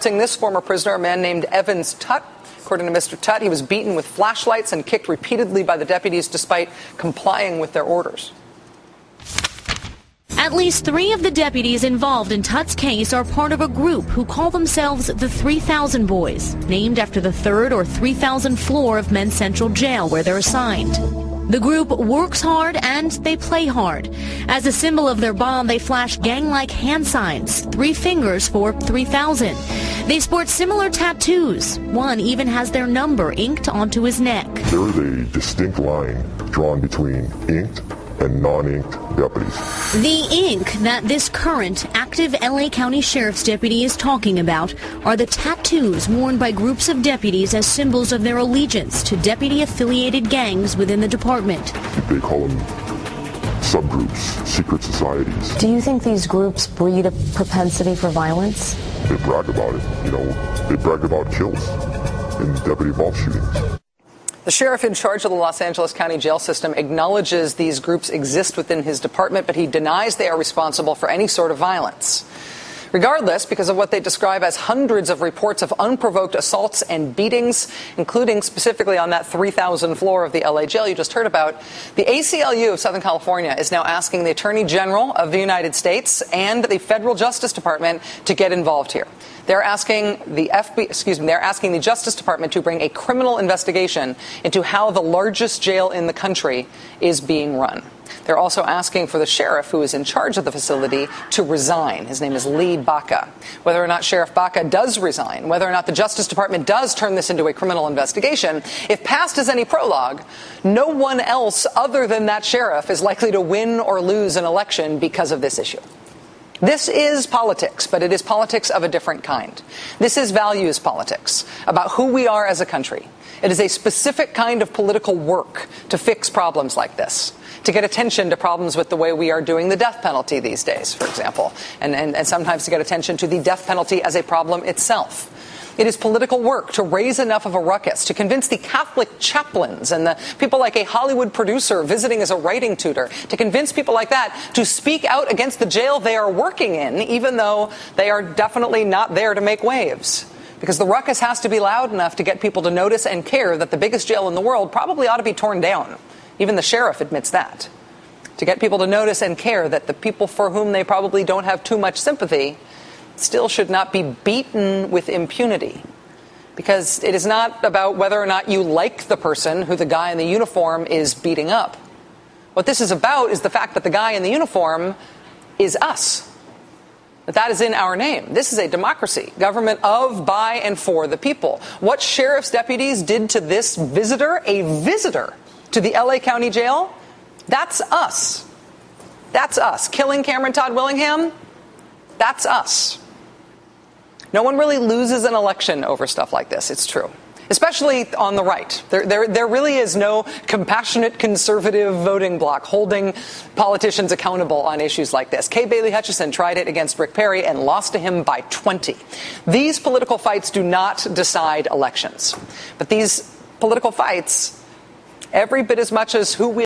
confronting this former prisoner, a man named Evans Tutt. According to Mr. Tutt, he was beaten with flashlights and kicked repeatedly by the deputies despite complying with their orders. At least 3 of the deputies involved in Tutt's case are part of a group who call themselves the 3000 Boys, named after the 3rd or 3000th floor of Men's Central Jail where they're assigned. The group works hard and they play hard. As a symbol of their bond, they flash gang-like hand signs, 3 fingers for 3000. They sport similar tattoos. One even has their number inked onto his neck. There is a distinct line drawn between inked and non-inked deputies. The ink that this current active LA County Sheriff's deputy is talking about are the tattoos worn by groups of deputies as symbols of their allegiance to deputy-affiliated gangs within the department. They call them subgroups, secret societies. Do you think these groups breed a propensity for violence? They brag about it. They brag about kills in deputy-involved shootings. The sheriff in charge of the Los Angeles County jail system acknowledges these groups exist within his department, but he denies they are responsible for any sort of violence. Regardless, because of what they describe as hundreds of reports of unprovoked assaults and beatings, including specifically on that 3000 floor of the LA jail you just heard about, the ACLU of Southern California is now asking the Attorney General of the United States and the Federal Justice Department to get involved here. They're asking they're asking the Justice Department to bring a criminal investigation into how the largest jail in the country is being run. They're also asking for the sheriff who is in charge of the facility to resign. His name is Lee Baca. Whether or not Sheriff Baca does resign, whether or not the Justice Department does turn this into a criminal investigation, if passed as any prologue, no one else other than that sheriff is likely to win or lose an election because of this issue. This is politics, but it is politics of a different kind. This is values politics, about who we are as a country. It is a specific kind of political work to fix problems like this, to get attention to problems with the way we are doing the death penalty these days, for example, and sometimes to get attention to the death penalty as a problem itself. It is political work to raise enough of a ruckus to convince the Catholic chaplains and the people like a Hollywood producer visiting as a writing tutor, to convince people like that to speak out against the jail they are working in, even though they are definitely not there to make waves. Because the ruckus has to be loud enough to get people to notice and care that the biggest jail in the world probably ought to be torn down. Even the sheriff admits that. To get people to notice and care that the people for whom they probably don't have too much sympathy still should not be beaten with impunity. Because it is not about whether or not you like the person who the guy in the uniform is beating up. What this is about is the fact that the guy in the uniform is us. That is in our name. This is a democracy, government of, by, and for the people. What sheriff's deputies did to this visitor, a visitor to the LA County Jail, that's us. That's us. Killing Cameron Todd Willingham, that's us. No one really loses an election over stuff like this, it's true. Especially on the right. There really is no compassionate conservative voting bloc holding politicians accountable on issues like this. Kay Bailey Hutchison tried it against Rick Perry and lost to him by 20. These political fights do not decide elections. But these political fights, every bit as much as who